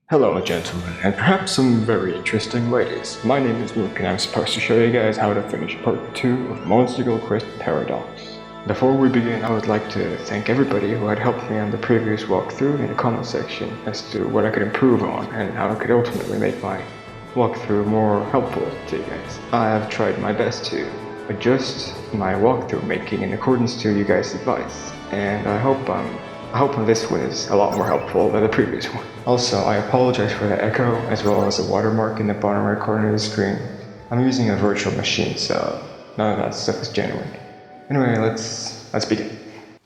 Hello gentlemen, and perhaps some very interesting ladies. My name is Luke and I'm supposed to show you guys how to finish part 2 of Monster Quest Paradox. Before we begin, I would like to thank everybody who had helped me on the previous walkthrough in the comment section as to what I could improve on and how I could ultimately make my walkthrough more helpful to you guys. I have tried my best to adjust my walkthrough making in accordance to you guys' advice, and I hope this one is a lot more helpful than the previous one. Also, I apologize for the echo as well as the watermark in the bottom right corner of the screen. I'm using a virtual machine, so none of that stuff is genuine. Anyway, let's begin.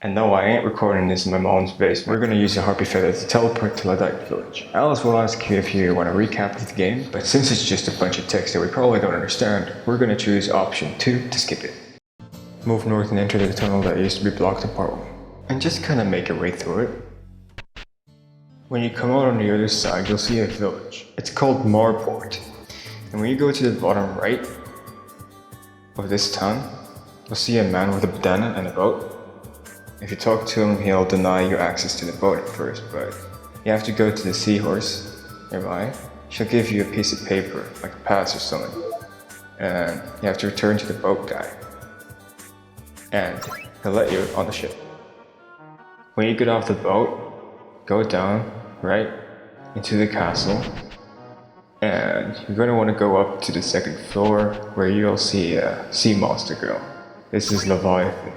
And no, I ain't recording this in my mom's basement. We're gonna use the harpy feather to teleport to Leviathan village. Alice will ask you if you want to recap of the game, but since it's just a bunch of text that we probably don't understand, we're gonna choose option 2 to skip it. Move north and enter the tunnel that used to be blocked in part 1. And just kind of make your way through it. When you come out on the other side, you'll see a village. It's called Marport. And when you go to the bottom right of this town, you'll see a man with a bandana and a boat. If you talk to him, he'll deny you access to the boat at first, but you have to go to the seahorse nearby. She'll give you a piece of paper, like a pass or something. And you have to return to the boat guy. And he'll let you on the ship. When you get off the boat, go down, right, into the castle, and you're going to want to go up to the second floor where you'll see a sea monster girl. This is Leviathan.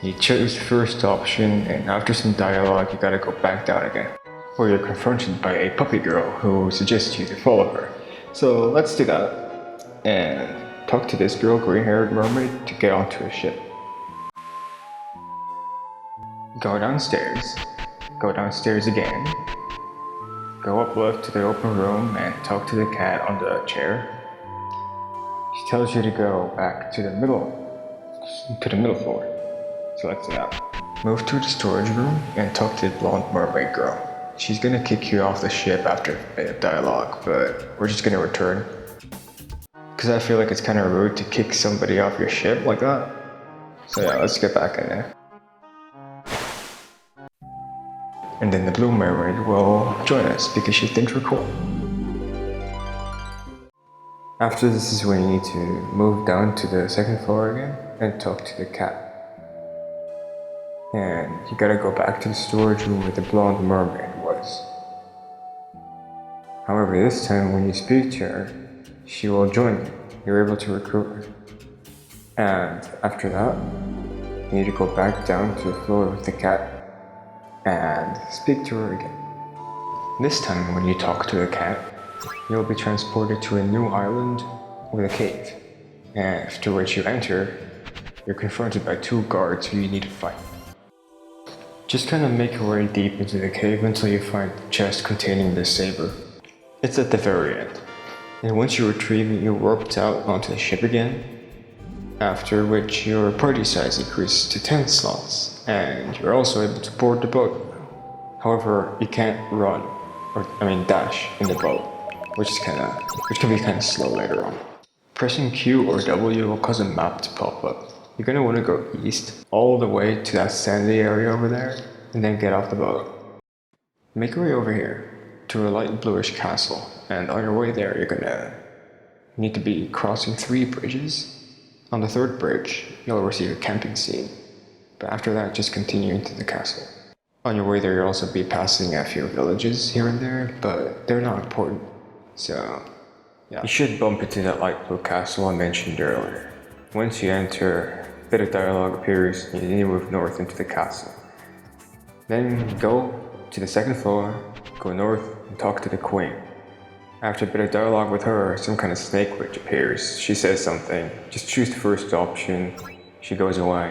You choose first option, and after some dialogue you gotta go back down again, where you're confronted by a puppy girl who suggests you to follow her. So let's do that, and talk to this girl, green-haired mermaid, to get onto a ship. Go downstairs again, go up left to the open room and talk to the cat on the chair. She tells you to go back to the middle floor. Select that. Move to the storage room and talk to the blonde mermaid girl. She's gonna kick you off the ship after a dialogue, but we're just gonna return. Cause I feel like it's kinda rude to kick somebody off your ship like that. So yeah, let's get back in there. And then the blue mermaid will join us because she thinks we're cool. After this is when you need to move down to the second floor again and talk to the cat. And you gotta go back to the storage room where the blonde mermaid was. However, this time when you speak to her, she will join you. You're able to recruit her. And after that, you need to go back down to the floor with the cat and speak to her again. This time when you talk to the cat, you'll be transported to a new island with a cave. And after which you enter, you're confronted by 2 guards who you need to fight. Just kind of make your way deep into the cave until you find the chest containing this saber. It's at the very end. And once you retrieve it, you're warped out onto the ship again. After which your party size increases to 10 slots, and you're also able to board the boat. However, you can't run, dash in the boat, which can be kinda slow later on. Pressing Q or W will cause a map to pop up. You're gonna want to go east, all the way to that sandy area over there, and then get off the boat. Make your way over here, to a light bluish castle, and on your way there you're gonna need to be crossing 3 bridges. On the 3rd bridge, you'll receive a camping scene, but after that just continue into the castle. On your way there you'll also be passing a few villages here and there, but they're not important, so yeah. You should bump into that light blue castle I mentioned earlier. Once you enter, a bit of dialogue appears and you need to move north into the castle. Then go to the 2nd floor, go north and talk to the queen. After a bit of dialogue with her, some kind of snake witch appears. She says something, just choose the first option, she goes away.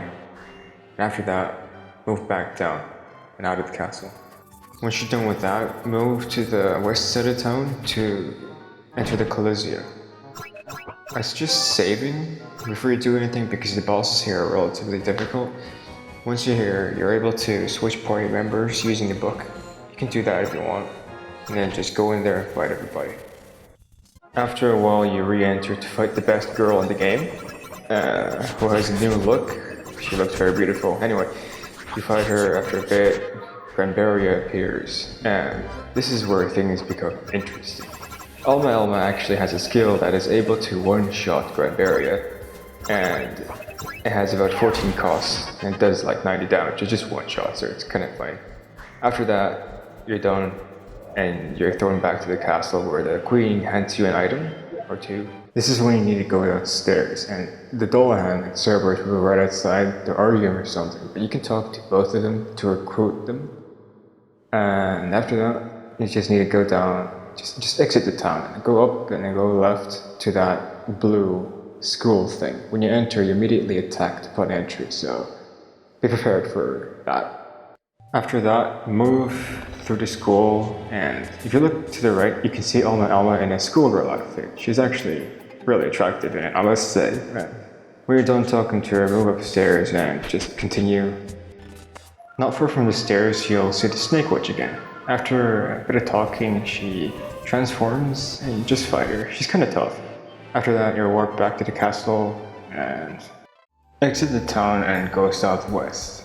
After that, move back down and out of the castle. Once you're done with that, move to the west side of town to enter the Coliseum. I suggest saving before you do anything because the bosses here are relatively difficult. Once you're here, you're able to switch party members using the book. You can do that if you want, and then just go in there and fight everybody. After a while, you re-enter to fight the best girl in the game, who has a new look. She looks very beautiful. Anyway, you fight her after a bit, Granberria appears, and this is where things become interesting. Alma actually has a skill that is able to one-shot Granberria, and it has about 14 costs, and it does like 90 damage. It's just one shot, so it's kind of fine. After that, you're done, and you're thrown back to the castle where the queen hands you an item or two. This is when you need to go downstairs, and the Dolahan and Cerberus will be right outside. They're arguing or something, but you can talk to both of them to recruit them. And after that, you just need to go down, just exit the town, and go up and then go left to that blue school thing. When you enter, you're immediately attacked upon entry, so be prepared for that. After that, move through the school, and if you look to the right, you can see Alma in a schoolgirl outfit. She's actually really attractive in it, I must say. When you're done talking to her, move upstairs and just continue. Not far from the stairs, you'll see the Snake Witch again. After a bit of talking, she transforms and you just fight her. She's kind of tough. After that, you'll walk back to the castle and exit the town and go southwest.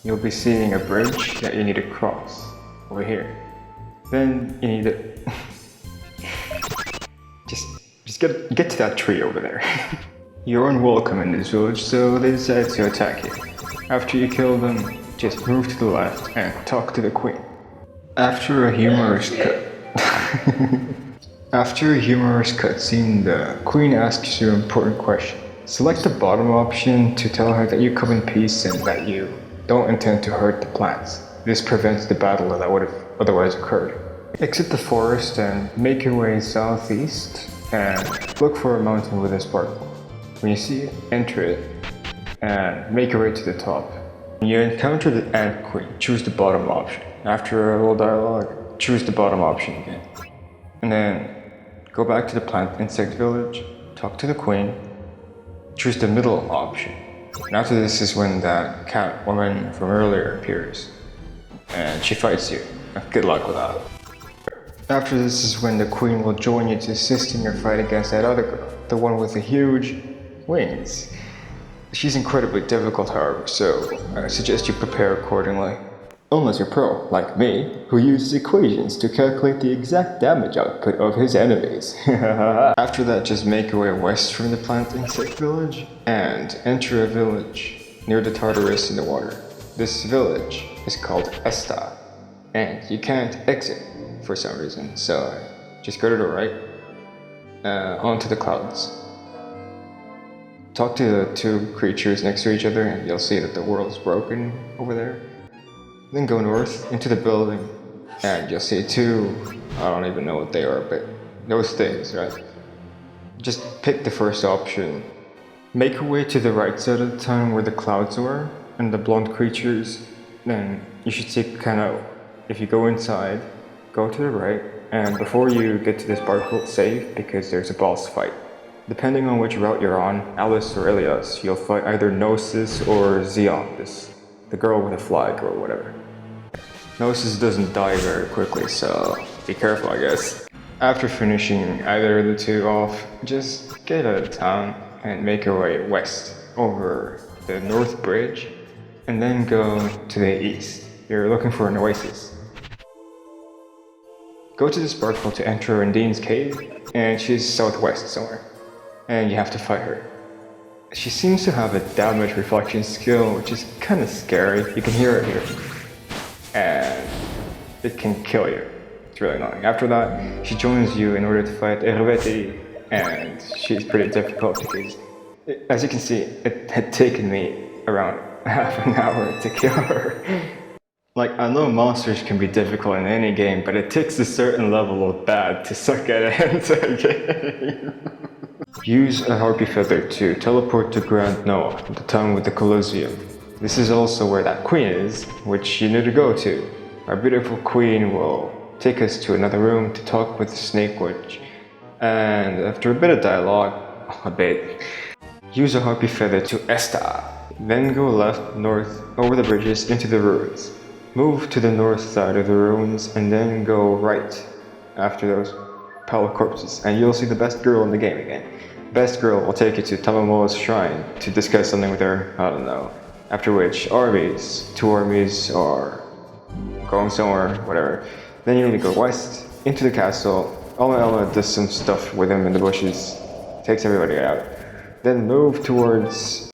You'll be seeing a bridge that you need to cross over here. Then you need to just get to that tree over there. You're unwelcome in this village, so they decide to attack you. After you kill them, just move to the left and talk to the queen. After a humorous cutscene, the queen asks you an important question. Select the bottom option to tell her that you come in peace and that you don't intend to hurt the plants. This prevents the battle that would have otherwise occurred. Exit the forest and make your way southeast and look for a mountain with a sparkle. When you see it, enter it and make your way to the top. When you encounter the Ant Queen, choose the bottom option. After a little dialogue, choose the bottom option again. And then go back to the plant insect village, talk to the queen, choose the middle option. And after this is when that cat woman from earlier appears. And she fights you. Good luck with that. After this is when the queen will join you to assist in your fight against that other girl, the one with the huge wings. She's incredibly difficult, however, so I suggest you prepare accordingly. Unless you're pro, like me, who uses equations to calculate the exact damage output of his enemies. After that, just make your way west from the plant insect village and enter a village near the Tartarus in the water. This village is called Esta, and you can't exit for some reason, so just go to the right, onto the clouds. Talk to the two creatures next to each other and you'll see that the world's broken over there. Then go north into the building and you'll see two, I don't even know what they are, but those things, right? Just pick the first option. Make your way to the right side of the town where the clouds are and the blonde creatures. Then you should see if you go inside, go to the right, and before you get to this sparkle, save because there's a boss fight. Depending on which route you're on, Alice or Elias, you'll fight either Gnosis or Xeon, the girl with a flag or whatever. Gnosis doesn't die very quickly, so be careful, I guess. After finishing either of the two off, just get out of town and make your way west over the North Bridge, and then go to the east. You're looking for an oasis. Go to the sparkle to enter Undine's cave, and she's southwest somewhere. And you have to fight her. She seems to have a damage reflection skill, which is kind of scary. You can hear it here. And it can kill you. It's really annoying. After that, she joins you in order to fight Herveti, and she's pretty difficult because, as you can see, it had taken me around half an hour to kill her. Like, I know monsters can be difficult in any game, but it takes a certain level of bad to suck at it into a game. Use a harpy feather to teleport to Grand Noah, the town with the Colosseum. This is also where that queen is, which you need to go to. Our beautiful queen will take us to another room to talk with the Snake Witch. And after a bit of dialogue, use a harpy feather to Esta. Then go left, north, over the bridges into the ruins. Move to the north side of the ruins and then go right after those pile of corpses, and you'll see the best girl in the game again. Best girl will take you to Tamamola's shrine to discuss something with her, I don't know. After which, two armies are going somewhere, whatever. Then you need to go west into the castle. Alma does some stuff with him in the bushes, takes everybody out. Then move towards